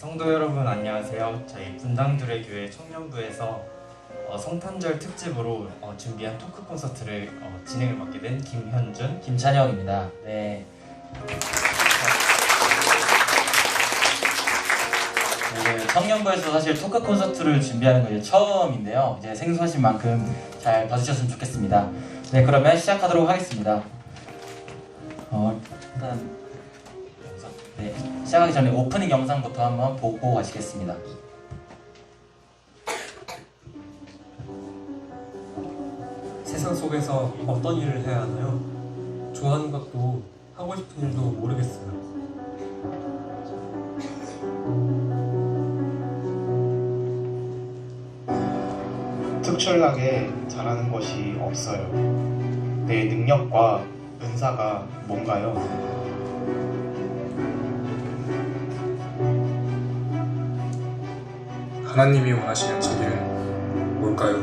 성도 여러분 안녕하세요. 저희 분당두레교회 청년부에서 성탄절 특집으로 준비한 토크 콘서트를 진행을 맡게 된 김현준, 김찬영입니다. 네. 네, 청년부에서 사실 토크 콘서트를 준비하는 건 이제 처음인데요. 이제 생소하신 만큼 잘 봐주셨으면 좋겠습니다. 네, 그러면 시작하도록 하겠습니다. 일단 네, 시작하기 전에 오프닝 영상부터 한번 보고 가시겠습니다. 세상 속에서 어떤 일을 해야 하나요? 좋아하는 것도 하고 싶은 일도 모르겠어요. 특출나게 잘하는 것이 없어요. 내 능력과 은사가 뭔가요? 하나님이 원하시는 제 길은 뭘까요?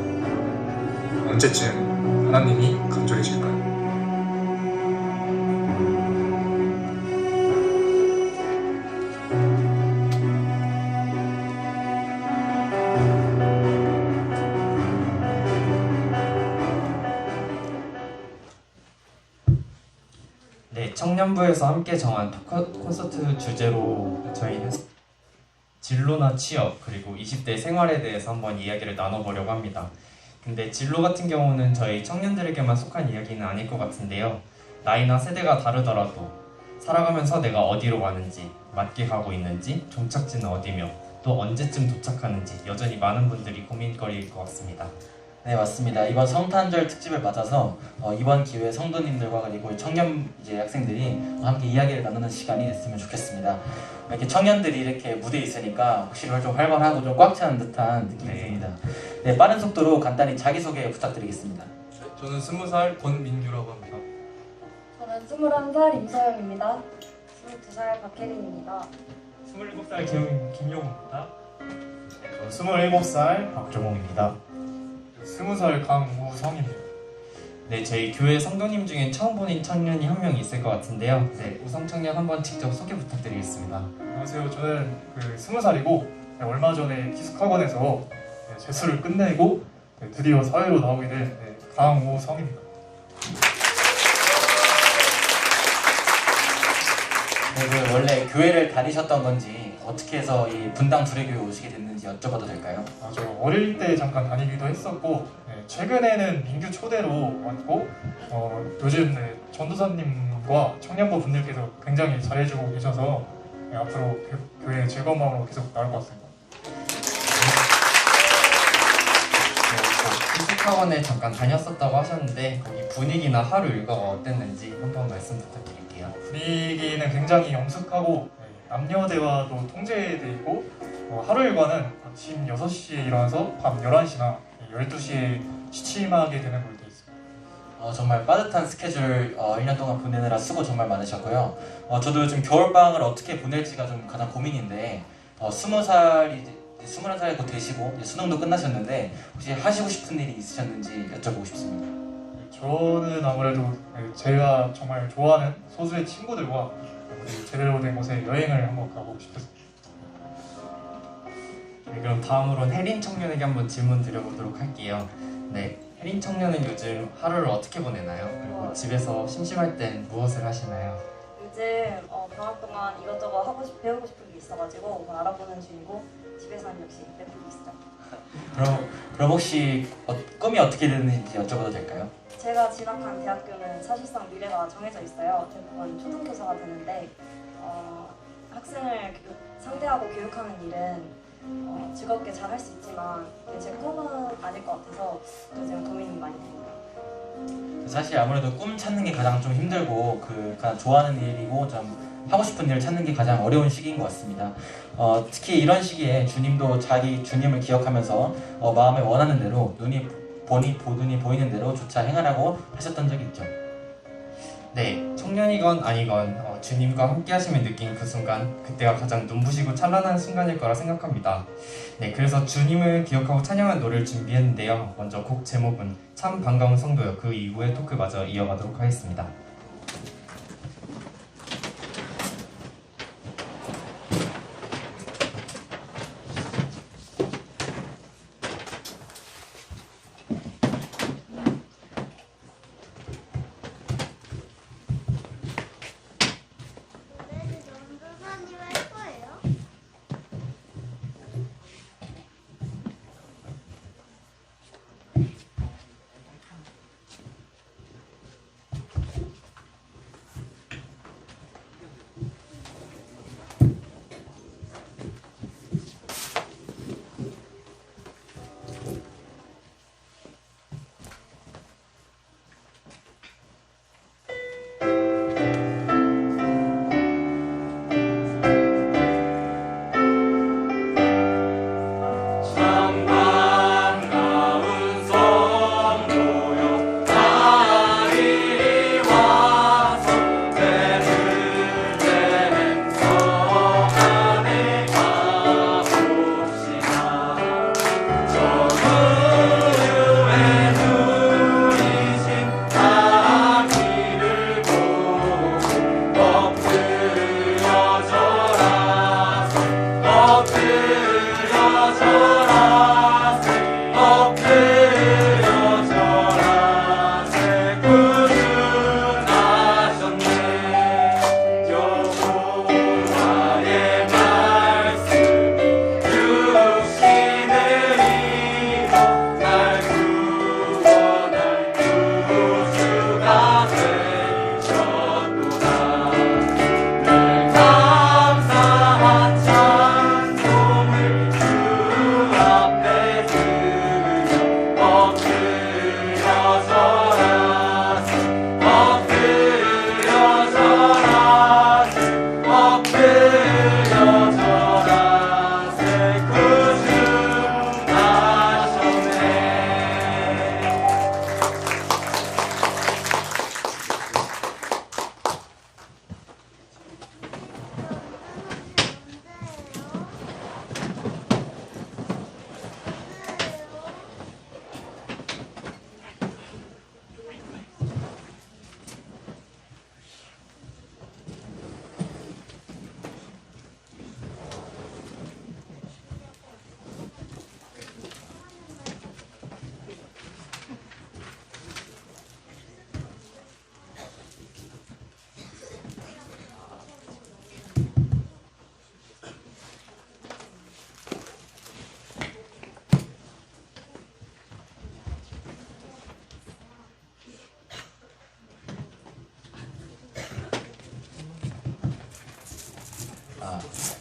언제쯤 하나님이 감정이실까요? 네, 청년부에서 함께 정한 토크 콘서트 주제로 저희는 진로나 취업 그리고 20대 생활에 대해서 한번 이야기를 나눠보려고 합니다. 근데 진로 같은 경우는 저희 청년들에게만 속한 이야기는 아닐 것 같은데요. 나이나 세대가 다르더라도 살아가면서 내가 어디로 가는지, 맞게 가고 있는지, 종착지는 어디며 또 언제쯤 도착하는지 여전히 많은 분들이 고민거리일 것 같습니다. 네, 맞습니다. 이번 성탄절 특집을 맞아서 이번 기회에 성도님들과 그리고 청년 학생들이 함께 이야기를 나누는 시간이 됐으면 좋겠습니다. 이렇게 청년들이 이렇게 무대에 있으니까 확실히 좀 활발하고 좀 꽉 차는 듯한 느낌이 듭니다. 네, 빠른 속도로 간단히 자기소개 부탁드리겠습니다. 저는 20살 권민규라고 합니다. 저는 21살 임서영입니다. 22살 박혜린입니다. 27살 김용우입니다. 27살 박종홍입니다. 20살 강우성입니다. 네, 저희 교회 성도님 중에 처음 보는 청년이 한 명 있을 것 같은데요. 네, 우성 청년 한번 직접 소개 부탁드리겠습니다. 안녕하세요. 저는 20살이고 얼마 전에 기숙학원에서 재수를 끝내고 드디어 사회로 나오게 된 강우성입니다. 네, 원래 교회를 다니셨던 건지 어떻게 해서 이 분당 두레교에 오시게 됐는지 여쭤봐도 될까요? 저 어릴 때 잠깐 다니기도 했었고 최근에는 민규 초대로 왔고 요즘 전도사님과 청년부 분들께서 굉장히 잘해주고 계셔서 앞으로 교회에 즐거운 마음으로 계속 나올 것 같습니다. 기숙학원에 잠깐 다녔었다고 하셨는데 거기 분위기나 하루 일과가 어땠는지 한번 말씀 부탁드릴게요. 분위기는 굉장히 엄숙하고 남녀 대화도 통제돼 있고 하루 일과는 아침 6시에 일어나서 밤 11시나 12시에 취침하게 되는 걸로 되어 있습니다. 정말 빠듯한 스케줄 1년 동안 보내느라 수고 정말 많으셨고요. 저도 요즘 겨울방학을 어떻게 보낼지가 좀 가장 고민인데 21살 곧 되시고 수능도 끝나셨는데 혹시 하시고 싶은 일이 있으셨는지 여쭤보고 싶습니다. 저는 아무래도 제가 정말 좋아하는 소수의 친구들과 제대로 된 곳에 여행을 한번 가보고 싶었습니다. 네, 그럼 다음으로는 혜린 청년에게 한번 질문 드려보도록 할게요. 네, 혜린 청년은 요즘 하루를 어떻게 보내나요? 그리고 집에서 심심할 땐 무엇을 하시나요? 요즘 방학 동안 이것저것 배우고 싶은 게 있어가지고 알아보는 중이고 집에서는 역시 넷플릭스죠. 그럼 혹시 꿈이 어떻게 되는지 여쭤봐도 될까요? 제가 진학한 대학교는 사실상 미래가 정해져 있어요. 대부분 초등교사가 되는데 학생을 상대하고 교육하는 일은 즐겁게 잘 할 수 있지만 제 꿈은 아닐 것 같아서 요즘 고민이 많이 됩니다. 사실 아무래도 꿈 찾는 게 가장 좀 힘들고 가장 좋아하는 일이고 좀 하고 싶은 일을 찾는 게 가장 어려운 시기인 것 같습니다. 특히 이런 시기에 주님도 자기 주님을 기억하면서 마음에 원하는 대로 눈이 보이는 대로 조차 행하라고 하셨던 적이 있죠. 네, 청년이건 아니건 주님과 함께 하시면 느낀 그 순간, 그때가 가장 눈부시고 찬란한 순간일 거라 생각합니다. 네, 그래서 주님을 기억하고 찬양한 노래를 준비했는데요. 먼저 곡 제목은 참 반가운 성도여, 그 이후에 토크마저 이어가도록 하겠습니다.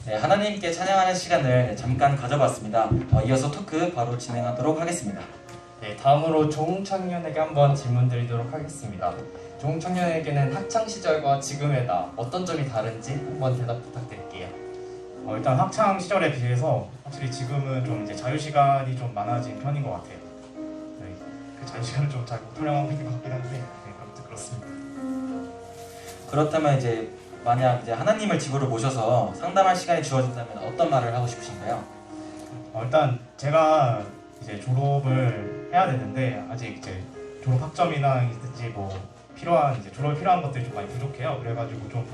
네, 하나님께 찬양하는 시간을 잠깐 가져봤습니다. 이어서 토크 바로 진행하도록 하겠습니다. 네, 다음으로 조웅청년에게 한번 질문 드리도록 하겠습니다. 조웅청년에게는 학창 시절과 지금의 나 어떤 점이 다른지 한번 대답 부탁드릴게요. 일단 학창 시절에 비해서 확실히 지금은 좀 이제 자유 시간이 좀 많아진 편인 것 같아요. 네, 그 자유 시간을 좀 잘 못 활용하고 있는 것 같긴 한데, 네, 아무튼 그렇습니다. 그렇다면 이제 만약 이제 하나님을 집으로 모셔서 상담할 시간이 주어진다면 어떤 말을 하고 싶으신가요? 일단 제가 이제 졸업을 해야 되는데 아직 이제 졸업 학점이나 이제 뭐 필요한 이제 졸업에 필요한 것들이 좀 많이 부족해요. 그래가지고 좀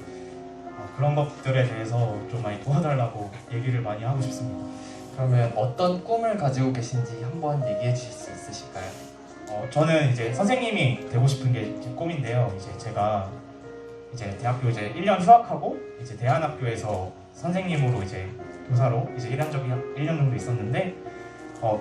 그런 것들에 대해서 좀 많이 도와달라고 얘기를 많이 하고 싶습니다. 그러면 어떤 꿈을 가지고 계신지 한번 얘기해 주실 수 있으실까요? 저는 이제 선생님이 되고 싶은 게 제 꿈인데요. 이제 제가 이제 대학교 이제 1년 휴학하고 이제 대안학교에서 선생님으로 이제 교사로 이제 1년 정도 있었는데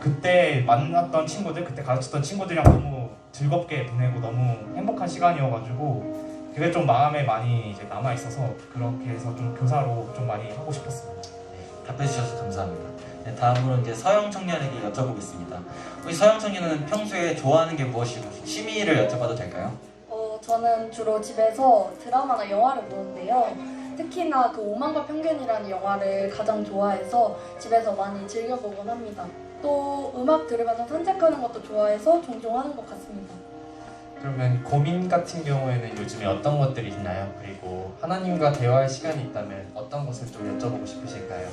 그때 만났던 친구들, 그때 가르쳤던 친구들이랑 너무 즐겁게 보내고 너무 행복한 시간이어가지고 그게 좀 마음에 많이 이제 남아 있어서 그렇게 해서 좀 교사로 좀 많이 하고 싶었습니다. 네, 답해주셔서 감사합니다. 네, 다음으로 이제 서영 청년에게 여쭤보겠습니다. 우리 서영 청년은 평소에 좋아하는 게 무엇이고 취미를 여쭤봐도 될까요? 저는 주로 집에서 드라마나 영화를 보는데요. 특히나 그 오만과 편견이라는 영화를 가장 좋아해서 집에서 많이 즐겨보곤 합니다. 또 음악 들으면서 산책하는 것도 좋아해서 종종 하는 것 같습니다. 그러면 고민 같은 경우에는 요즘에 어떤 것들이 있나요? 그리고 하나님과 대화할 시간이 있다면 어떤 것을 좀 여쭤보고 싶으실까요?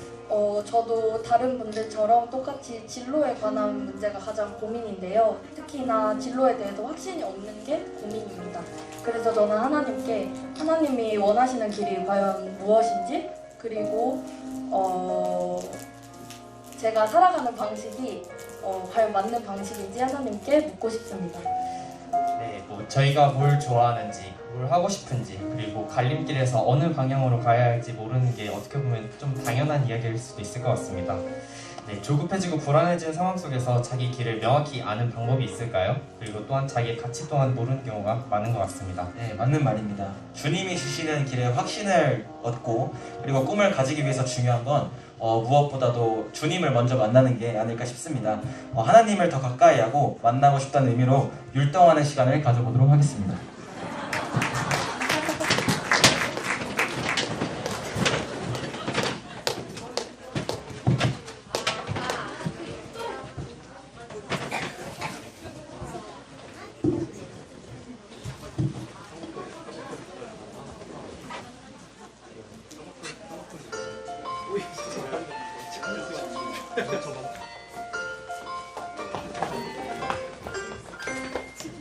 저도 다른 분들처럼 똑같이 진로에 관한 문제가 가장 고민인데요. 특히나 진로에 대해서 확신이 없는 게 고민입니다. 그래서 저는 하나님께 하나님이 원하시는 길이 과연 무엇인지, 그리고 제가 살아가는 방식이 과연 맞는 방식인지 하나님께 묻고 싶습니다. 네, 뭐 저희가 뭘 좋아하는지, 뭘 하고 싶은지, 그리고 갈림길에서 어느 방향으로 가야 할지 모르는 게 어떻게 보면 좀 당연한 이야기일 수도 있을 것 같습니다. 네, 조급해지고 불안해지는 상황 속에서 자기 길을 명확히 아는 방법이 있을까요? 그리고 또한 자기의 가치 또한 모르는 경우가 많은 것 같습니다. 네, 맞는 말입니다. 주님이 주시는 길에 확신을 얻고 그리고 꿈을 가지기 위해서 중요한 건 무엇보다도 주님을 먼저 만나는 게 아닐까 싶습니다. 하나님을 더 가까이 하고 만나고 싶다는 의미로 율동하는 시간을 가져보도록 하겠습니다.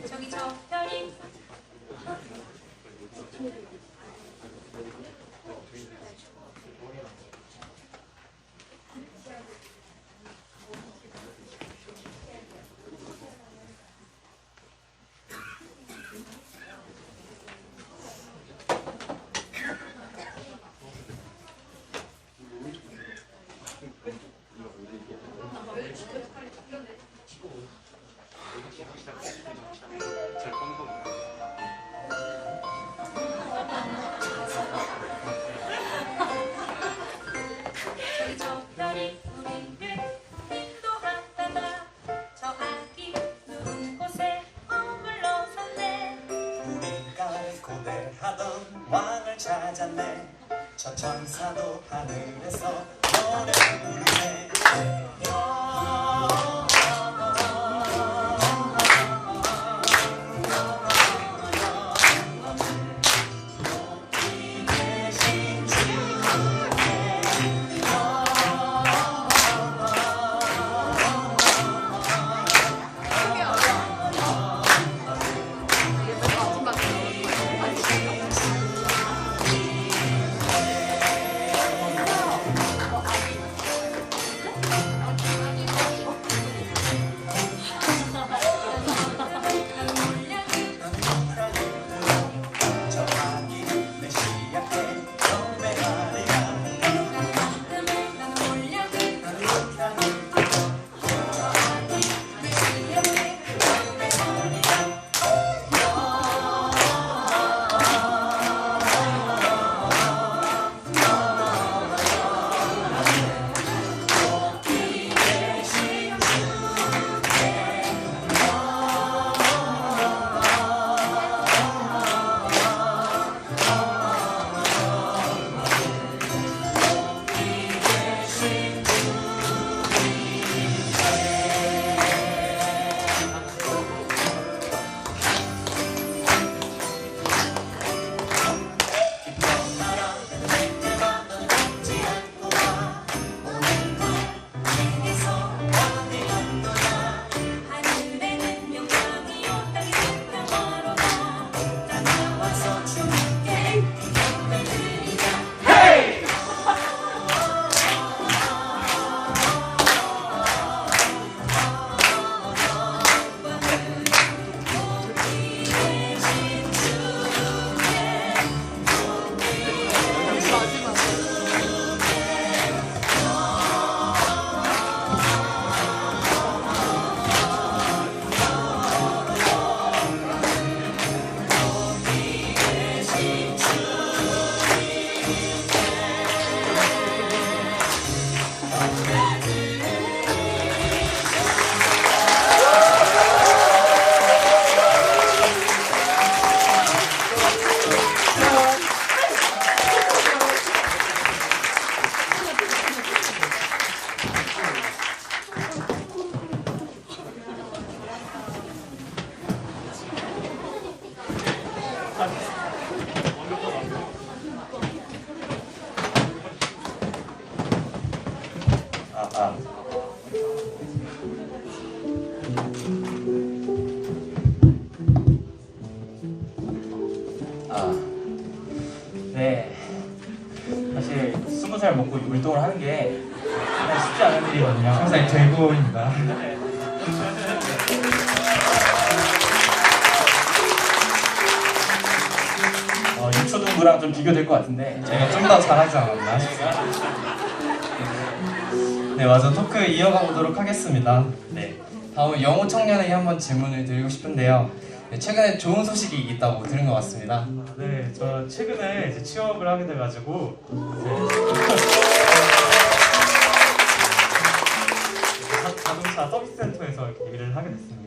저기 저 별이 저기 저 별이 우리를 인도하다가 저 아기 누운 곳에 머물러섰네. 우리가 고대하던 왕을 찾았네. 저 천사도 하늘에서 노래 부르네. 높이 계신 주께 네. 사실 20살 먹고 율동을 하는 게 그냥 쉽지 않은 일이거든요. 항상 대구입니다. 유초등부랑 좀 비교될 것 같은데 제가 좀 더 잘하지 않았나 싶습니다. 네, 맞아. 토크 이어가 보도록 하겠습니다. 네, 다음은 영호 청년에게 한번 질문을 드리고 싶은데요. 네, 최근에 좋은 소식이 있다고 들은 것 같습니다. 네, 저 최근에 이제 취업을 하게 돼가지고 자동차 서비스 센터에서 이렇게 일을 하게 됐습니다.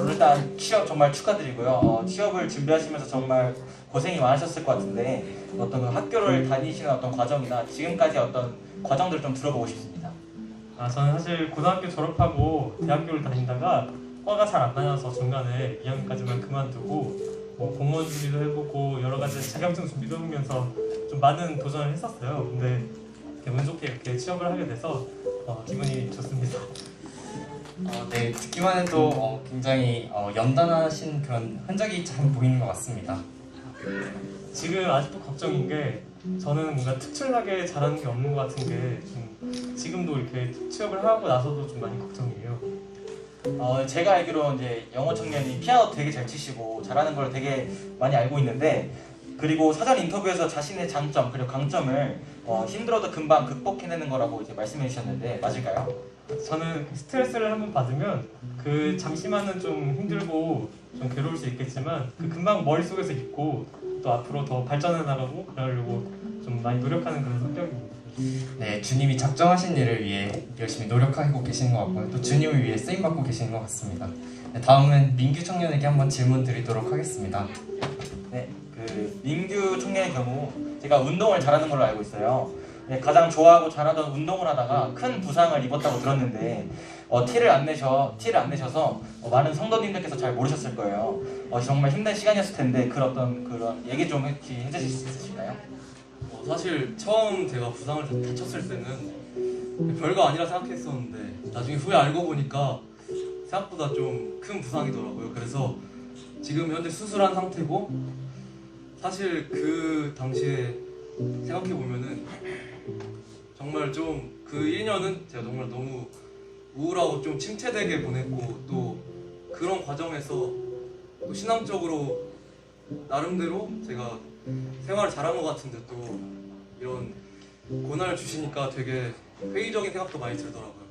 일단 취업 정말 축하드리고요. 취업을 준비하시면서 정말 고생이 많으셨을 것 같은데 어떤 그 학교를 다니시는 어떤 과정이나 지금까지 어떤 과정들을 좀 들어보고 싶습니다. 저는 사실 고등학교 졸업하고 대학교를 다니다가 과가 잘 안 다녀서 중간에 2학년까지만 그만두고 공무원 준비도 해보고 여러 가지 자격증 준비도 해보면서 좀 많은 도전을 했었어요. 근데 운 좋게 이렇게 취업을 하게 돼서 기분이 좋습니다. 네, 듣기만 해도 굉장히 연단하신 그런 흔적이 잘 보이는 것 같습니다. 지금 아직도 걱정인 게 저는 뭔가 특출나게 잘하는 게 없는 것 같은 게 좀 지금도 이렇게 취업을 하고 나서도 좀 많이 걱정이에요. 제가 알기로 이제 영호 청년이 피아노 되게 잘 치시고 잘하는 걸 되게 많이 알고 있는데 그리고 사전 인터뷰에서 자신의 장점 그리고 강점을 힘들어도 금방 극복해내는 거라고 이제 말씀해 주셨는데 맞을까요? 저는 스트레스를 한번 받으면 그 잠시만은 좀 힘들고 좀 괴로울 수 있겠지만 그 금방 머릿속에서 잊고 또 앞으로 더 발전해 나가고 그러려고 좀 많이 노력하는 그런 성격입니다. 네, 주님이 작정하신 일을 위해 열심히 노력하고 계시는 것 같고요. 또 주님을 위해 쓰임받고 계시는 것 같습니다. 네, 다음은 민규 청년에게 한번 질문 드리도록 하겠습니다. 네, 그 민규 청년의 경우 제가 운동을 잘하는 걸로 알고 있어요. 네, 가장 좋아하고 잘하던 운동을 하다가 큰 부상을 입었다고 들었는데 티를 안 내셔서 많은 성도님들께서 잘 모르셨을 거예요. 정말 힘든 시간이었을 텐데 그런 얘기 좀 혹시 해주실 수 있으실까요? 사실 처음 제가 부상을 다쳤을 때는 별거 아니라 생각했었는데 나중에 후에 알고 보니까 생각보다 좀 큰 부상이더라고요. 그래서 지금 현재 수술한 상태고 사실 그 당시에 생각해보면은 정말 좀 그 1년은 제가 정말 너무 우울하고 좀 침체되게 보냈고 또 그런 과정에서 또 신앙적으로 나름대로 제가 생활을 잘한 것 같은데 또 이런 고난을 주시니까 되게 회의적인 생각도 많이 들더라고요.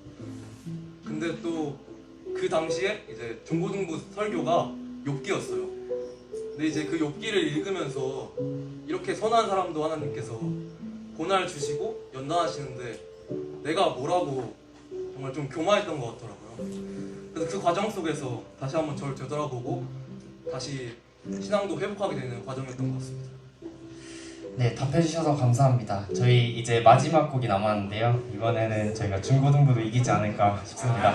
근데 또 그 당시에 이제 중고등부 설교가 욥기였어요. 근데 이제 그 욥기를 읽으면서 이렇게 선한 사람도 하나님께서 고난을 주시고 연단하시는데 내가 뭐라고 정말 좀 교만했던 것 같더라고요. 그래서 그 과정 속에서 다시 한번 저를 되돌아보고 다시 신앙도 회복하게 되는 과정이었던 것 같습니다. 네, 답해주셔서 감사합니다. 저희 이제 마지막 곡이 남았는데요. 이번에는 저희가 중고등부도 이기지 않을까 싶습니다.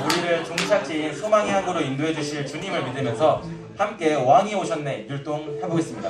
우리를 종착지인 소망의 항구로 인도해 주실 주님을 믿으면서 함께 왕이 오셨네 율동 해보겠습니다.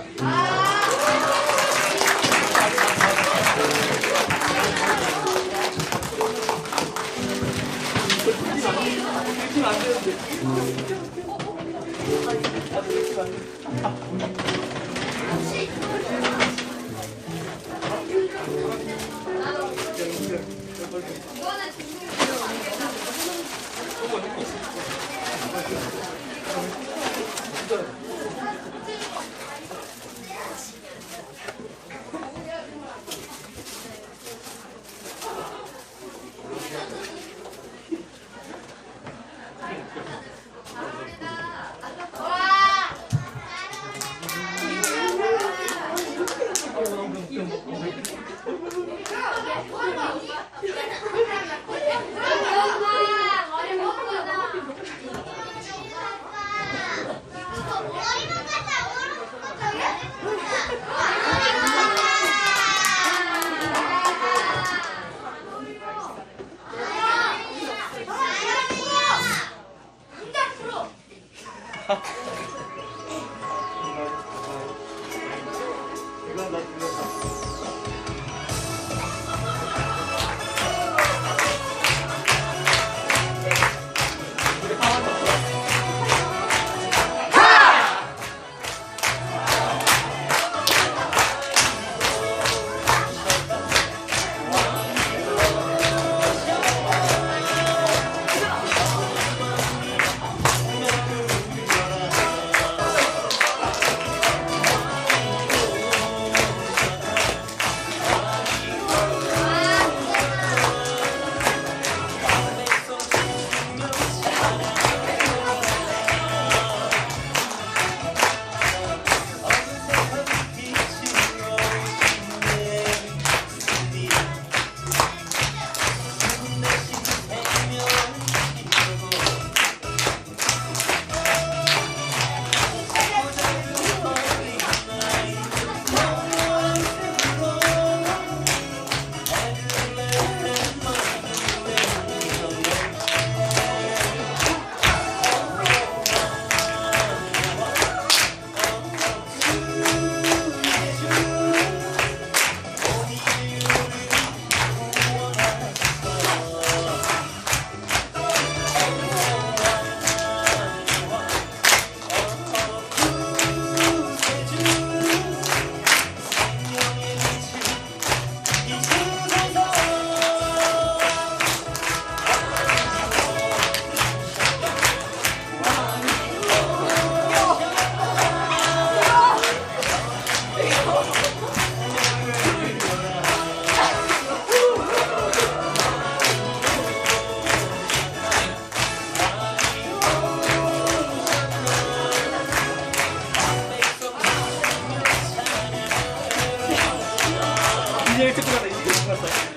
진행을 듣고 나서 이제 듣고 나서.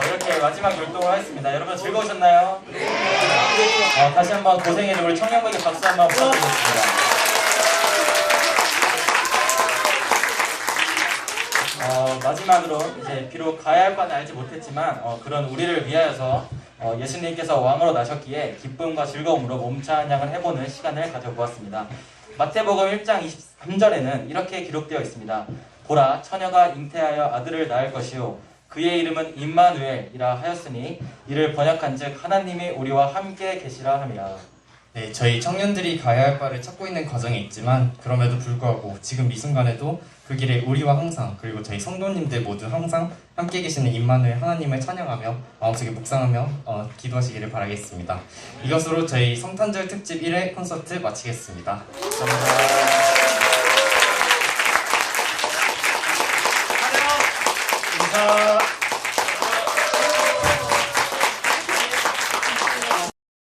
이렇게 마지막 율동을 하겠습니다. 여러분 즐거우셨나요? 다시 한번 고생해준 우리 청년부에게 박수 한번 부탁드리겠습니다. 마지막으로 이제 비록 가야 할 바는 알지 못했지만 그런 우리를 위하여서 예수님께서 왕으로 나셨기에 기쁨과 즐거움으로 몸 찬양을 해보는 시간을 가져보았습니다. 마태복음 1장 23절에는 이렇게 기록되어 있습니다. 보라, 처녀가 잉태하여 아들을 낳을 것이요 그의 이름은 임마누엘이라 하였으니 이를 번역한즉 하나님이 우리와 함께 계시라 함이라. 네, 저희 청년들이 가야 할 바를 찾고 있는 과정에 있지만 그럼에도 불구하고 지금 이 순간에도 그 길에 우리와 항상 그리고 저희 성도님들 모두 항상 함께 계시는 임마누엘 하나님을 찬양하며 마음속에 묵상하며 기도하시기를 바라겠습니다. 이것으로 저희 성탄절 특집 1회 콘서트 마치겠습니다. 감사합니다.